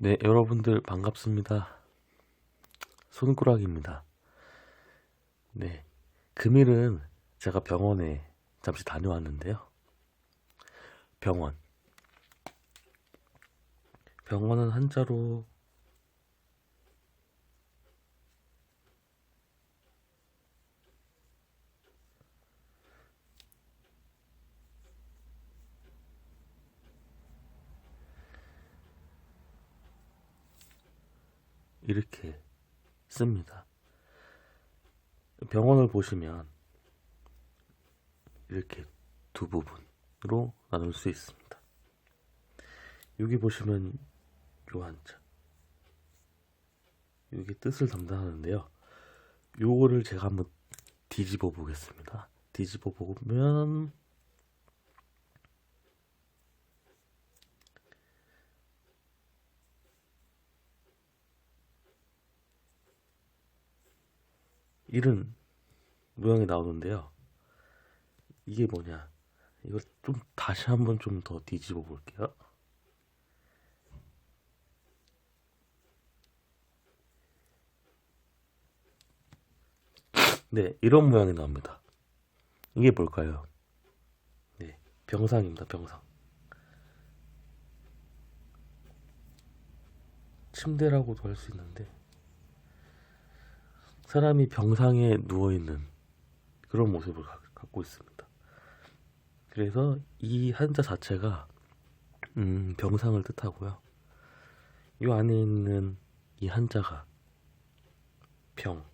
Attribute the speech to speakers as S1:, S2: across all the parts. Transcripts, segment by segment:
S1: 네, 여러분들 반갑습니다. 손꾸락입니다. 네, 금일은 제가 병원에 잠시 다녀왔는데요. 병원은 한자로 이렇게 씁니다. 병원을 보시면 이렇게 두 부분으로 나눌 수 있습니다. 여기 보시면 요 한자, 여기 뜻을 담당하는데요. 요거를 제가 한번 뒤집어 보겠습니다. 뒤집어 보면 이런 모양이 나오는데요. 이게 뭐냐? 이걸 좀 다시 한번 좀 더 뒤집어 볼게요. 네, 이런 모양이 나옵니다. 이게 뭘까요? 네, 병상입니다, 병상. 침대라고도 할 수 있는데, 사람이 병상에 누워있는 그런 모습을 갖고 있습니다. 그래서 이 한자 자체가 병상을 뜻하고요. 이 안에 있는 이 한자가 병,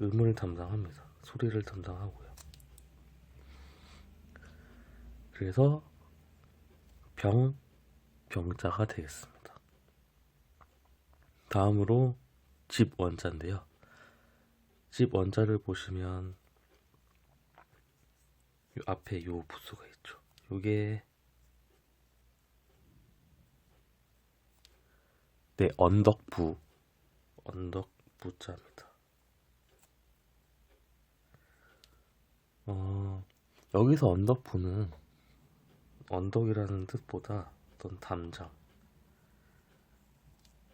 S1: 음을 담당합니다. 소리를 담당하고요. 그래서 병자가 되겠습니다. 다음으로 집 원자인데요. 집 원자를 보시면 요 앞에 요 부수가 있죠. 요게 네, 언덕부자입니다. 여기서 언덕부는 언덕이라는 뜻보다 어떤 담장,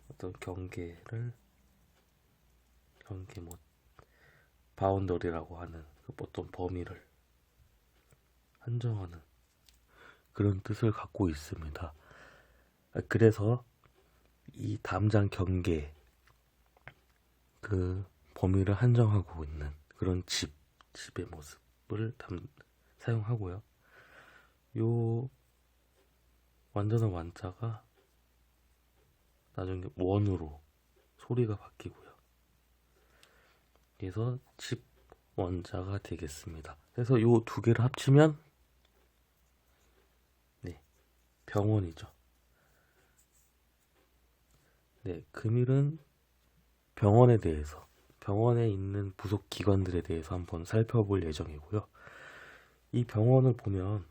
S1: 어떤 경계 뭐 바운더리라고 하는 그 어떤 범위를 한정하는 그런 뜻을 갖고 있습니다. 그래서 이 담장 경계 그 범위를 한정하고 있는 그런 집의 모습을 사용하고요. 요 완전한 완자가 나중에 원으로 소리가 바뀌고요. 그래서 집 원자가 되겠습니다. 그래서 요 두 개를 합치면 네, 병원이죠. 네, 금일은 병원에 있는 부속 기관들에 대해서 한번 살펴볼 예정이고요. 이 병원을 보면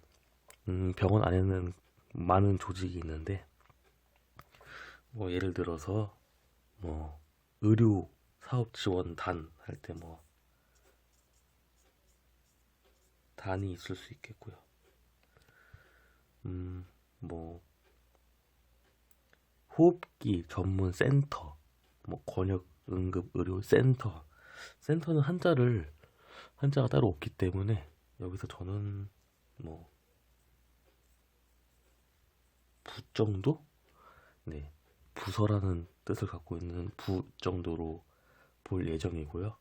S1: 병원 안에는 많은 조직이 있는데 뭐 예를 들어서 뭐 의료 사업 지원단 할 때 뭐 단이 있을 수 있겠고요. 뭐 호흡기 전문 센터, 뭐 권역 응급 의료 센터는 한자가 따로 없기 때문에 여기서 저는 뭐 부 정도? 네, 부서라는 뜻을 갖고 있는 부 정도로 볼 예정이고요.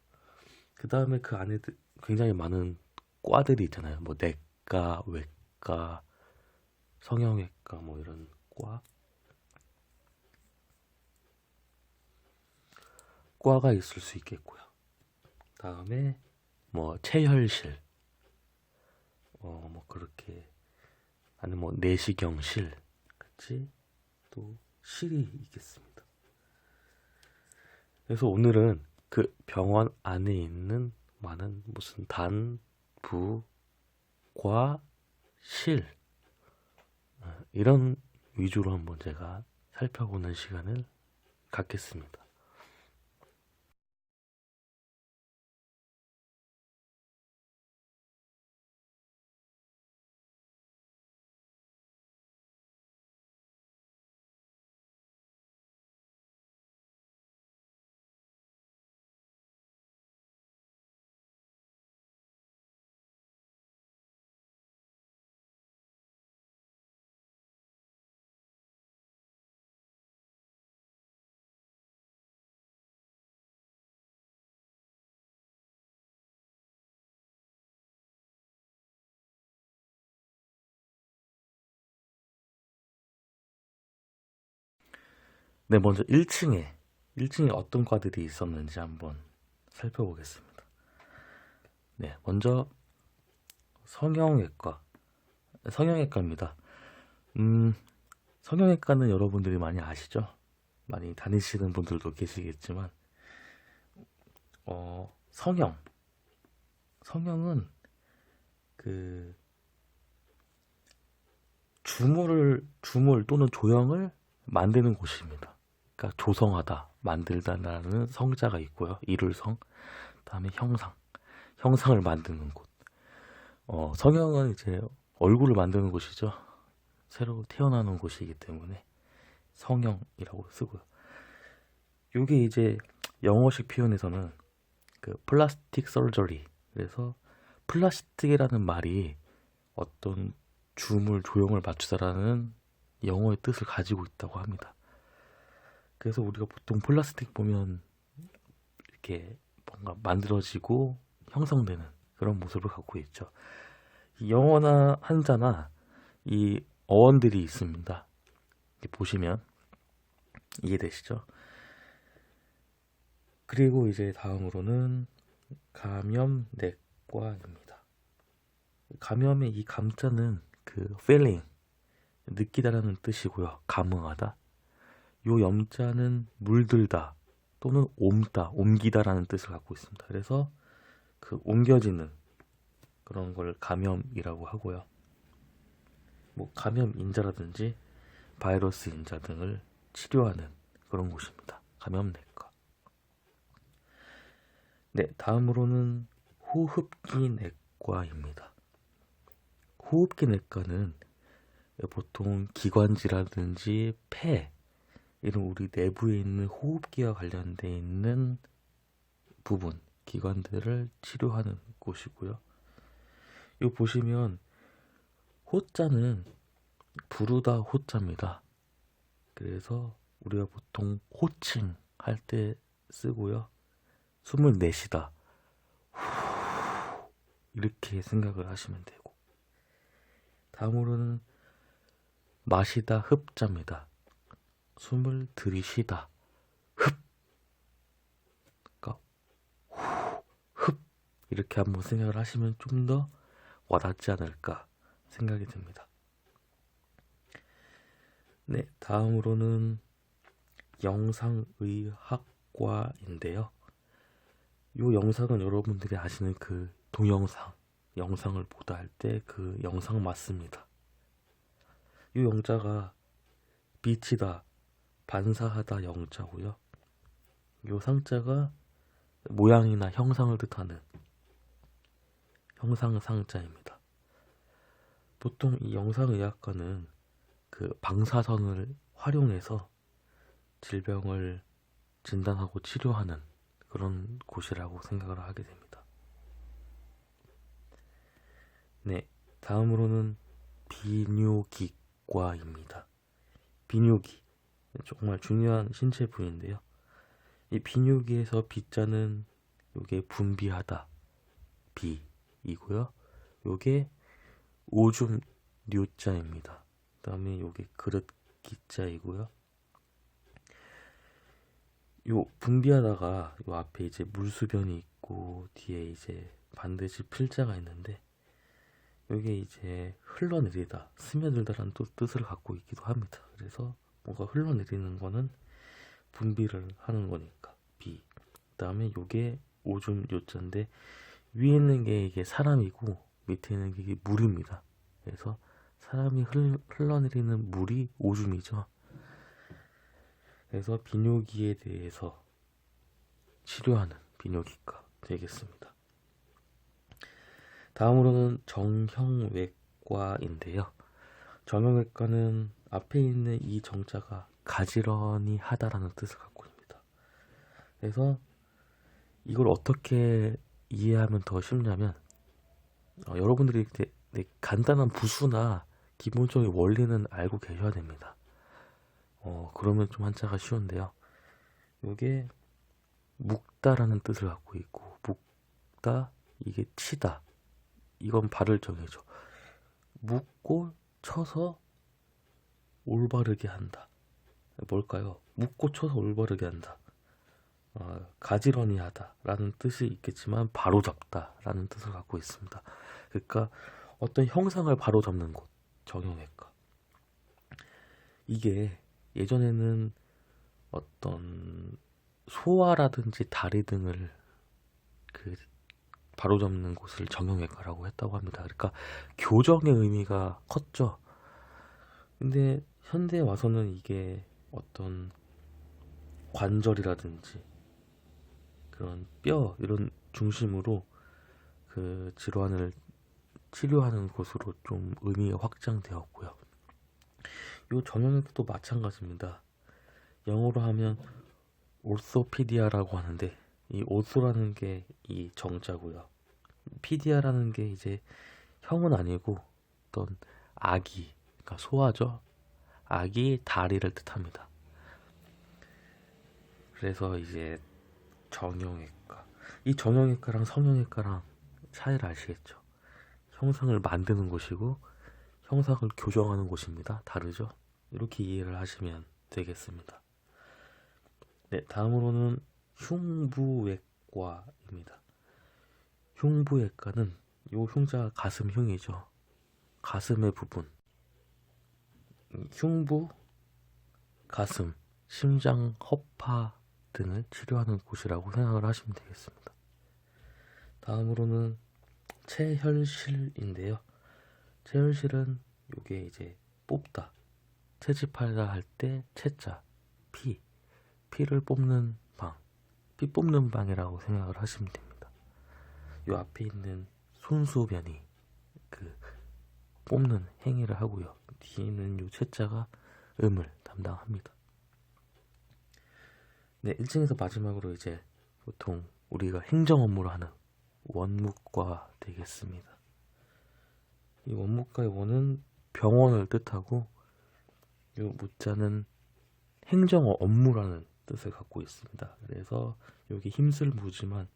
S1: 그 다음에 그 안에 굉장히 많은 과들이 있잖아요. 뭐 내과, 외과, 성형외과 뭐 이런 과가 있을 수 있겠고요. 다음에 뭐 체혈실, 뭐 그렇게 아니면 뭐 내시경실 같이 또 실이 있겠습니다. 그래서 오늘은 그 병원 안에 있는 많은 무슨 단, 부, 과, 실 이런 위주로 한번 제가 살펴보는 시간을 갖겠습니다. 네, 먼저 1층에 어떤 과들이 있었는지 한번 살펴보겠습니다. 네, 먼저 성형외과입니다. 음, 성형외과는 여러분들이 많이 아시죠? 많이 다니시는 분들도 계시겠지만, 성형은 그 주물 또는 조형을 만드는 곳입니다. 그러니까 조성하다, 만들다라는 성자가 있고요. 이룰성, 다음에 형상을 만드는 곳. 성형은 이제 얼굴을 만드는 곳이죠. 새로 태어나는 곳이기 때문에 성형이라고 쓰고요. 이게 이제 영어식 표현에서는 그 플라스틱 서저리, 그래서 플라스틱이라는 말이 어떤 주물 조형을 맞추다라는 영어의 뜻을 가지고 있다고 합니다. 그래서 우리가 보통 플라스틱 보면 이렇게 뭔가 만들어지고 형성되는 그런 모습을 갖고 있죠. 이 영어나 한자나 이 어원들이 있습니다. 보시면 이해되시죠? 그리고 이제 다음으로는 감염내과입니다. 감염의 이 감자는 그 feeling, 느끼다라는 뜻이고요. 감응하다. 요 염자는 물들다 또는 옮기다라는 뜻을 갖고 있습니다. 그래서 그 옮겨지는 그런 걸 감염이라고 하고요. 뭐 감염 인자라든지 바이러스 인자 등을 치료하는 그런 곳입니다. 감염내과. 네, 다음으로는 호흡기내과입니다. 호흡기내과는 보통 기관지라든지 폐, 이런 우리 내부에 있는 호흡기와 관련되어 있는 부분, 기관들을 치료하는 곳이고요. 이거 보시면 호자는 부르다 호자입니다. 그래서 우리가 보통 호칭 할 때 쓰고요. 숨을 내쉬다 이렇게 생각을 하시면 되고, 다음으로는 마시다 흡자입니다. 숨을 들이쉬다 그러니까 흡 이렇게 한번 생각을 하시면 좀 더 와닿지 않을까 생각이 듭니다. 네, 다음으로는 영상의학과인데요. 이 영상은 여러분들이 아시는 그 동영상, 영상을 보다 할 때 그 영상 맞습니다. 이 영자가 비치다, 반사하다 영자고요. 이 상자가 모양이나 형상을 뜻하는 형상상자입니다. 보통 이 영상의학과는 그 방사선을 활용해서 질병을 진단하고 치료하는 그런 곳이라고 생각을 하게 됩니다. 네, 다음으로는 비뇨기과입니다. 비뇨기, 정말 중요한 신체 부위인데요. 이 비뇨기에서 비자는 요게 분비하다, 비이고요. 요게 오줌 뇨자입니다. 그 다음에 요게 그릇 기자이고요. 요 분비하다가 요 앞에 이제 물수변이 있고 뒤에 이제 반드시 필자가 있는데, 요게 이제 흘러내리다, 스며들다라는 또 뜻을 갖고 있기도 합니다. 그래서 뭔가 흘러내리는 거는 분비를 하는 거니까 비. 그다음에 요게 오줌 요자인데, 위에 있는 게 이게 사람이고 밑에 있는 게 이게 물입니다. 그래서 사람이 흘러내리는 물이 오줌이죠. 그래서 비뇨기에 대해서 치료하는 비뇨기과 되겠습니다. 다음으로는 정형외과인데요. 정형외과는 앞에 있는 이 정자가 가지런히 하다라는 뜻을 갖고 있습니다. 그래서 이걸 어떻게 이해하면 더 쉽냐면, 여러분들이 간단한 부수나 기본적인 원리는 알고 계셔야 됩니다. 그러면 좀 한자가 쉬운데요. 이게 묵다라는 뜻을 갖고 있고, 묵다, 이게 치다, 이건 발을 정해줘. 묵고 쳐서 올바르게 한다. 뭘까요? 묶고 쳐서 올바르게 한다. 가지런히하다 라는 뜻이 있겠지만 바로잡다 라는 뜻을 갖고 있습니다. 그러니까 어떤 형상을 바로잡는 곳, 정형외과. 이게 예전에는 어떤 소화라든지 다리 등을 그 바로잡는 곳을 정형외과라고 했다고 합니다. 그러니까 교정의 의미가 컸죠. 근데 현대에 와서는 이게 어떤 관절이라든지 그런 뼈 이런 중심으로 그 질환을 치료하는 곳으로 좀 의미가 확장되었고요. 이 정형외과도 마찬가지입니다. 영어로 하면 오토피디아라고 하는데 이 오토라는 게 이 정자고요. 피디아라는 게 이제 형은 아니고 어떤 아기, 그러니까 소아죠. 아기 다리를 뜻합니다. 그래서 이제 정형외과. 이 정형외과랑 성형외과랑 차이를 아시겠죠? 형상을 만드는 곳이고 형상을 교정하는 곳입니다. 다르죠? 이렇게 이해를 하시면 되겠습니다. 네, 다음으로는 흉부외과입니다. 흉부외과는 요 흉자가 가슴 흉이죠. 가슴의 부분. 흉부, 가슴, 심장, 허파 등을 치료하는 곳이라고 생각을 하시면 되겠습니다. 다음으로는 체혈실인데요. 체혈실은 요게 이제 뽑다, 채집하다 할 때 채자, 피를 뽑는 방, 피 뽑는 방이라고 생각을 하시면 됩니다. 요 앞에 있는 손수변이 그 뽑는 행위를 하고요. 뒤에 있는 요 채자가 음을 담당합니다. 네, 1층에서 마지막으로 이제 보통 우리가 행정 업무를 하는 원무과 되겠습니다. 이 원무과의 원은 병원을 뜻하고 요 무자는 행정 업무라는 뜻을 갖고 있습니다. 그래서 여기 힘쓸무지만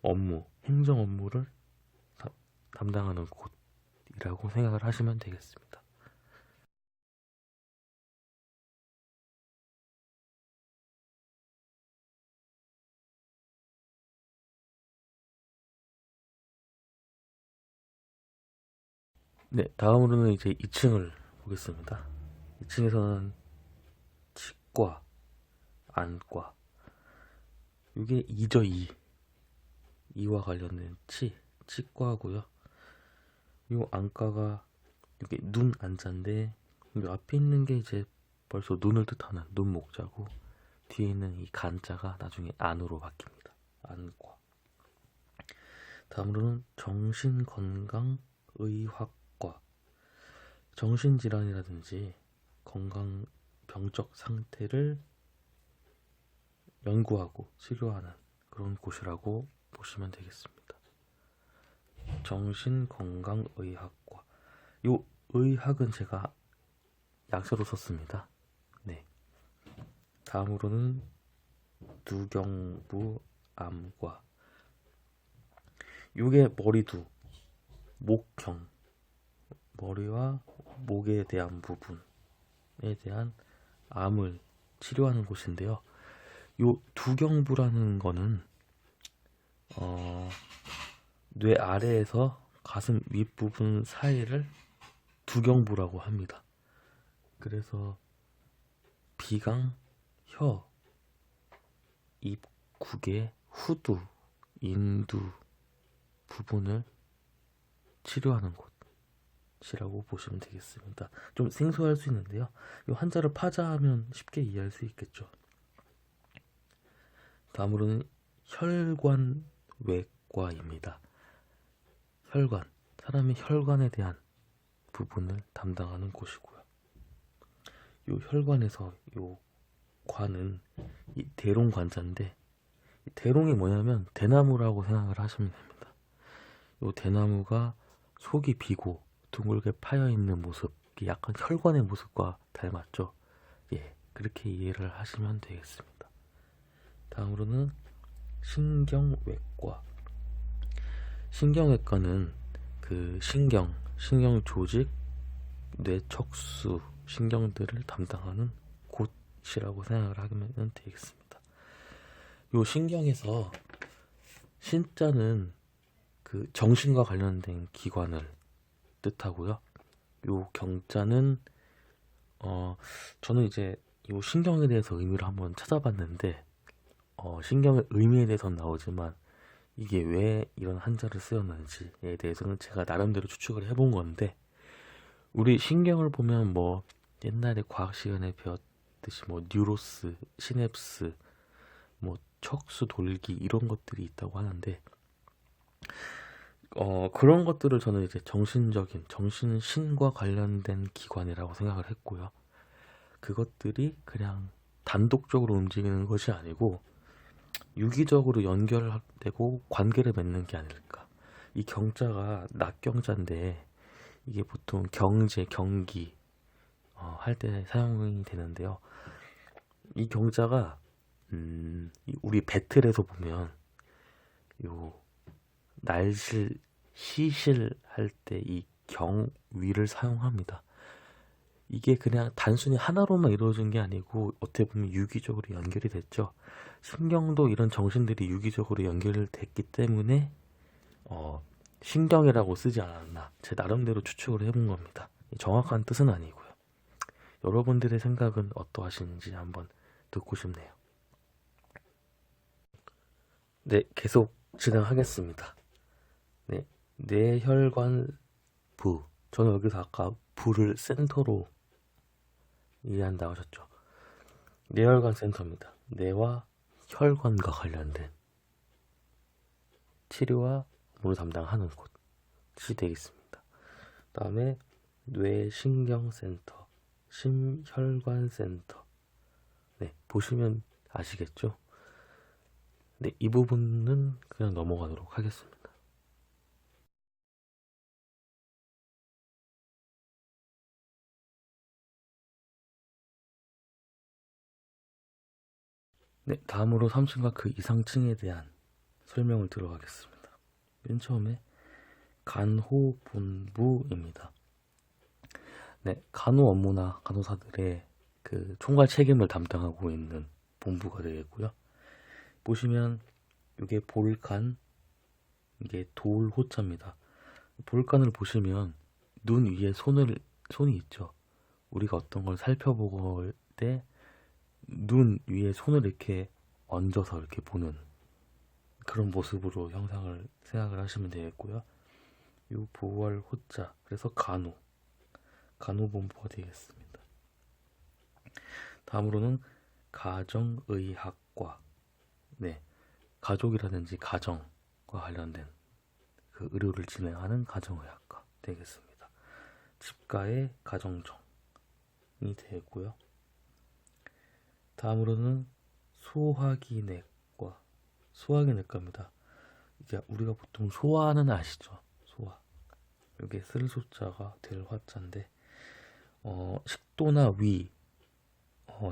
S1: 업무, 행정 업무를 담당하는 곳이라고 생각을 하시면 되겠습니다. 네, 다음으로는 이제 2층을 보겠습니다. 2층에서는 치과, 안과. 이게 2죠, 2. 이와 관련된 치과고요. 이 안과가 이게 눈 안자인데 이 앞에 있는 게 이제 벌써 눈을 뜻하는 눈 목자고 뒤에 있는 이 간자가 나중에 안으로 바뀝니다. 안과. 다음으로는 정신건강의학과. 정신질환이라든지 건강 병적 상태를 연구하고 치료하는 그런 곳이라고 보시면 되겠습니다. 정신건강의학과. 요 의학은 제가 약서로 썼습니다. 네. 다음으로는 두경부암과. 요게 머리두, 목형, 머리와 목에 대한 부분에 대한 암을 치료하는 곳인데요. 요 두경부라는 거는 뇌 아래에서 가슴 윗부분 사이를 두경부라고 합니다. 그래서 비강, 혀, 입국의 후두, 인두 부분을 치료하는 곳이라고 보시면 되겠습니다. 좀 생소할 수 있는데요. 이 한자를 파자하면 쉽게 이해할 수 있겠죠. 다음으로는 혈관외과입니다. 혈관, 사람의 혈관에 대한 부분을 담당하는 곳이고요. 이 혈관에서 이 관은 이 대롱관자인데, 이 대롱이 뭐냐면 대나무라고 생각을 하시면 됩니다. 이 대나무가 속이 비고 둥글게 파여 있는 모습, 약간 혈관의 모습과 닮았죠. 예, 그렇게 이해를 하시면 되겠습니다. 다음으로는 신경외과. 신경외과는 그 신경 조직, 뇌 척수 신경들을 담당하는 곳이라고 생각을 하면 되겠습니다. 요 신경에서 신자는 그 정신과 관련된 기관을 뜻하고요. 요 경자는 저는 이제 요 신경에 대해서 의미를 한번 찾아봤는데 신경의 의미에 대해서는 나오지만 이게 왜 이런 한자를 쓰였는지에 대해서는 제가 나름대로 추측을 해본 건데, 우리 신경을 보면 뭐 옛날에 과학 시간에 배웠듯이 뭐 뉴로스, 시냅스, 뭐 척수, 돌기 이런 것들이 있다고 하는데 그런 것들을 저는 이제 정신적인 정신신과 관련된 기관이라고 생각을 했고요. 그것들이 그냥 단독적으로 움직이는 것이 아니고 유기적으로 연결되고 관계를 맺는 게 아닐까. 이 경자가 낙경자인데 이게 보통 경제, 경기 할 때 사용이 되는데요. 이 경자가 우리 배틀에서 보면 요 날실, 시실 할 때 이 경위를 사용합니다. 이게 그냥 단순히 하나로만 이루어진 게 아니고 어떻게 보면 유기적으로 연결이 됐죠. 신경도 이런 정신들이 유기적으로 연결됐기 때문에 신경이라고 쓰지 않았나, 제 나름대로 추측을 해본 겁니다. 정확한 뜻은 아니고요. 여러분들의 생각은 어떠하신지 한번 듣고 싶네요. 네, 계속 진행하겠습니다. 네, 뇌혈관 부. 저는 여기서 아까 부를 센터로 이해한다고 하셨죠. 뇌혈관 센터입니다. 뇌와 혈관과 관련된 치료와 업무를 담당하는 곳이 되겠습니다. 다음에 뇌신경센터, 심혈관센터. 네, 보시면 아시겠죠? 네, 이 부분은 그냥 넘어가도록 하겠습니다. 네, 다음으로 3층과 그 이상층에 대한 설명을 들어가겠습니다. 맨 처음에 간호본부입니다. 네, 간호 업무나 간호사들의 그 총괄 책임을 담당하고 있는 본부가 되겠고요. 보시면 이게 볼간, 이게 돌호자입니다. 볼간을 보시면 눈 위에 손이 있죠. 우리가 어떤 걸 살펴볼 때 눈 위에 손을 이렇게 얹어서 이렇게 보는 그런 모습으로 생각을 하시면 되겠고요. 이 보월 호자, 그래서 간호본부가 되겠습니다. 다음으로는 가정의학과. 네, 가족이라든지 가정과 관련된 그 의료를 진행하는 가정의학과 되겠습니다. 집가의 가정정이 되겠고요. 다음으로는 소화기내과입니다. 이게 우리가 보통 소화는 아시죠? 소화. 여기에 쓸 소자가 될 화자인데 식도나 위,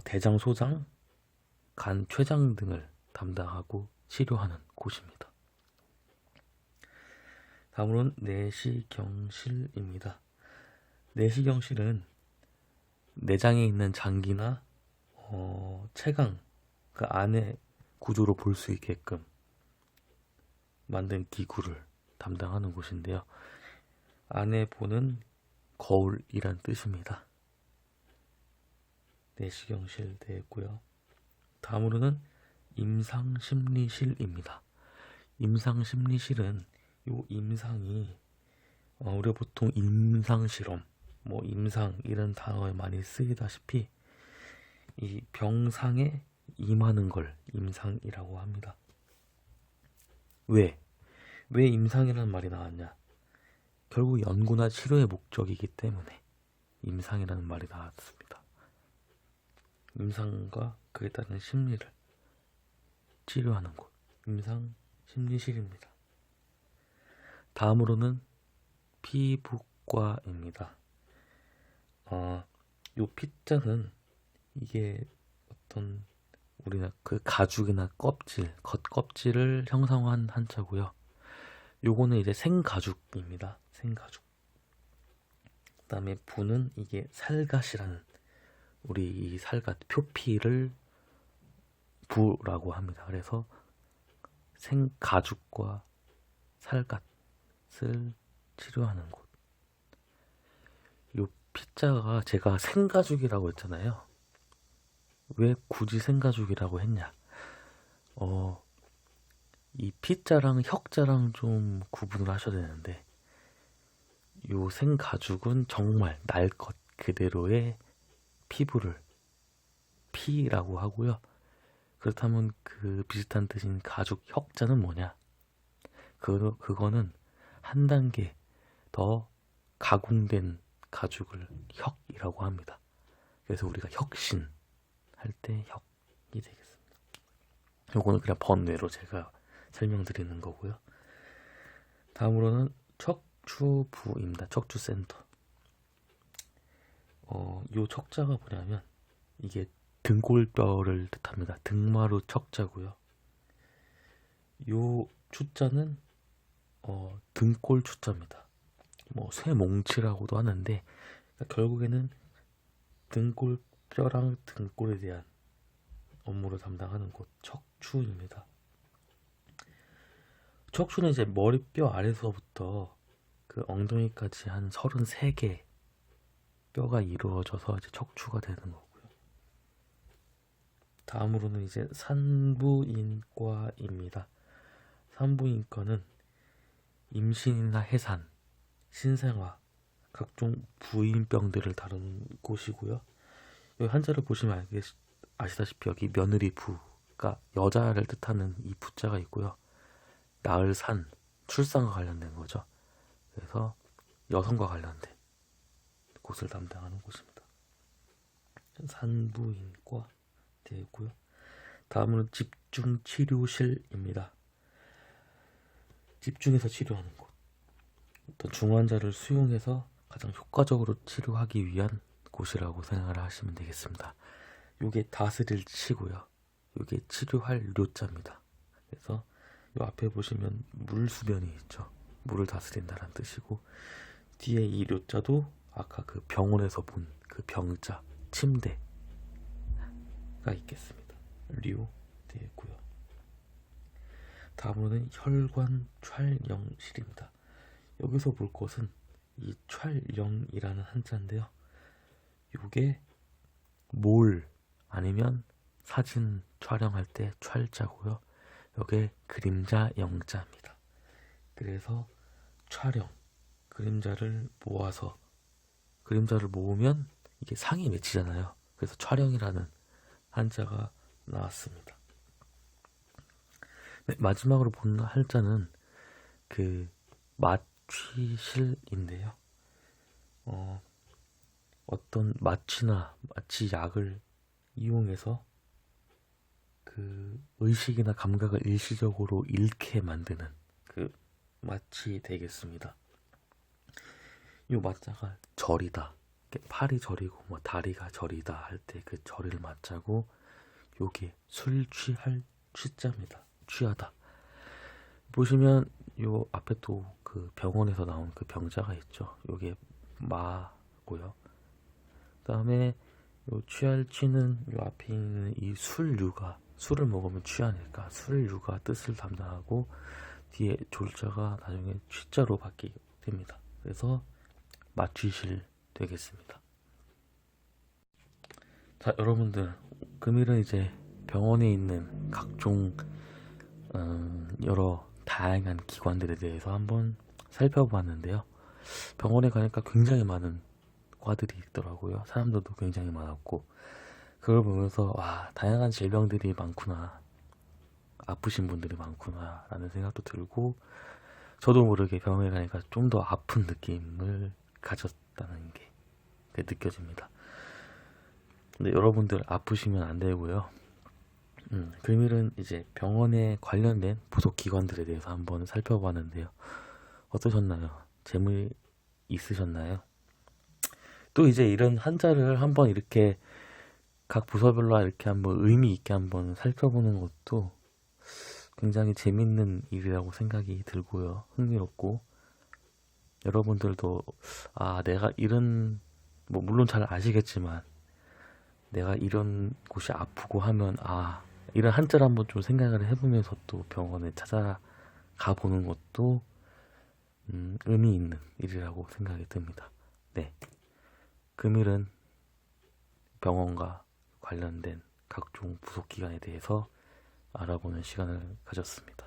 S1: 대장, 소장, 간, 췌장 등을 담당하고 치료하는 곳입니다. 다음으로는 내시경실입니다. 내시경실은 내장에 있는 장기나 체강, 그 안에 구조로 볼 수 있게끔 만든 기구를 담당하는 곳인데요. 안에 보는 거울이란 뜻입니다. 내시경실 되겠고요. 다음으로는 임상심리실입니다. 임상심리실은 요 임상이 우리가 보통 임상실험, 뭐 임상 이런 단어에 많이 쓰이다시피 이 병상에 임하는 걸 임상이라고 합니다. 왜 임상이라는 말이 나왔냐? 결국 연구나 치료의 목적이기 때문에 임상이라는 말이 나왔습니다. 임상과 그에 따른 심리를 치료하는 곳, 임상심리실입니다. 다음으로는 피부과입니다. 요 피자는 이게 어떤 우리나 그 가죽이나 겉껍질을 형상화한 한자고요. 요거는 이제 생가죽입니다. 생가죽. 그다음에 부는 이게 살갗이라는, 우리 이 살갗 표피를 부라고 합니다. 그래서 생가죽과 살갗을 치료하는 곳. 요 피자가 제가 생가죽이라고 했잖아요. 왜 굳이 생가죽이라고 했냐? 이 피자랑 혁자랑 좀 구분을 하셔야 되는데, 요 생가죽은 정말 날 것 그대로의 피부를 피라고 하고요. 그렇다면 그 비슷한 뜻인 가죽 혁자는 뭐냐? 그거는 한 단계 더 가공된 가죽을 혁이라고 합니다. 그래서 우리가 혁신 할 때 혁이 되겠습니다. 요거는 그냥 번외로 제가 설명드리는 거고요. 다음으로는 척추부입니다. 척추센터. 요 척자가 뭐냐면 이게 등골뼈를 뜻합니다. 등마루 척자고요. 요 추자는 등골 추자입니다. 뭐 쇠몽치라고도 하는데, 그러니까 결국에는 등골뼈랑 등골에 대한 업무를 담당하는 곳 척추입니다. 척추는 이제 머리뼈 아래서부터 그 엉덩이까지 한 33개 뼈가 이루어져서 이제 척추가 되는 거고요. 다음으로는 이제 산부인과입니다. 산부인과는 임신이나 해산, 신생아, 각종 부인병들을 다루는 곳이고요. 여기 한자를 보시면 아시다시피 여기 며느리 부가 여자를 뜻하는 이 부자가 있고요. 낳을 산, 출산과 관련된 거죠. 그래서 여성과 관련된 곳을 담당하는 곳입니다. 산부인과 되고요. 다음은 집중치료실입니다. 집중해서 치료하는 곳. 어떤 중환자를 수용해서 가장 효과적으로 치료하기 위한 곳이라고 생각을 하시면 되겠습니다. 요게 다스릴 치고요. 요게 치료할 료자입니다. 그래서 요 앞에 보시면 물수변이 있죠. 물을 다스린다는 뜻이고, 뒤에 이 료자도 아까 그 병원에서 본 그 병자, 침대가 있겠습니다. 료 되겠고요. 다음으로는 혈관 촬영실입니다. 여기서 볼 것은 이 촬영이라는 한자인데요. 요게 몰 아니면 사진 촬영할 때 촬자고요. 요게 그림자 영자입니다. 그래서 촬영, 그림자를 모아서, 그림자를 모으면 이게 상이 맺히잖아요. 그래서 촬영이라는 한자가 나왔습니다. 네, 마지막으로 본 한자는 그 마취실인데요. 어떤 마취나 마취약을 이용해서 그 의식이나 감각을 일시적으로 잃게 만드는 그 마취 되겠습니다. 이 마자가 절이다, 팔이 절이고 뭐 다리가 절이다 할 때 그 절을 마자고, 요게 술 취할 취자입니다. 취하다. 보시면 요 앞에 또 그 병원에서 나온 그 병자가 있죠. 요게 마고요. 그다음에 요 취할 취는 요 앞에 있는 이 술류가, 술을 먹으면 취하니까 술류가 뜻을 담당하고, 뒤에 졸자가 나중에 취자로 바뀌게 됩니다. 그래서 마취실 되겠습니다. 자, 여러분들, 금일은 이제 병원에 있는 각종 여러 다양한 기관들에 대해서 한번 살펴봤는데요. 병원에 가니까 굉장히 많은 과들이 있더라고요. 사람들도 굉장히 많았고, 그걸 보면서 와, 다양한 질병들이 많구나, 아프신 분들이 많구나 라는 생각도 들고, 저도 모르게 병원에 가니까 좀 더 아픈 느낌을 가졌다는 게 느껴집니다. 근데 여러분들 아프시면 안 되고요. 금일은 이제 병원에 관련된 부속 기관들에 대해서 한번 살펴봤는데요. 어떠셨나요? 재미 있으셨나요? 또 이제 이런 한자를 한번 이렇게 각 부서별로 이렇게 한번 의미 있게 한번 살펴보는 것도 굉장히 재밌는 일이라고 생각이 들고요. 흥미롭고, 여러분들도 내가 이런 뭐 물론 잘 아시겠지만 내가 이런 곳이 아프고 하면 이런 한자를 한번 좀 생각을 해보면서 또 병원에 찾아가 보는 것도 의미 있는 일이라고 생각이 듭니다. 네, 금일은 병원과 관련된 각종 부속 기관에 대해서 알아보는 시간을 가졌습니다.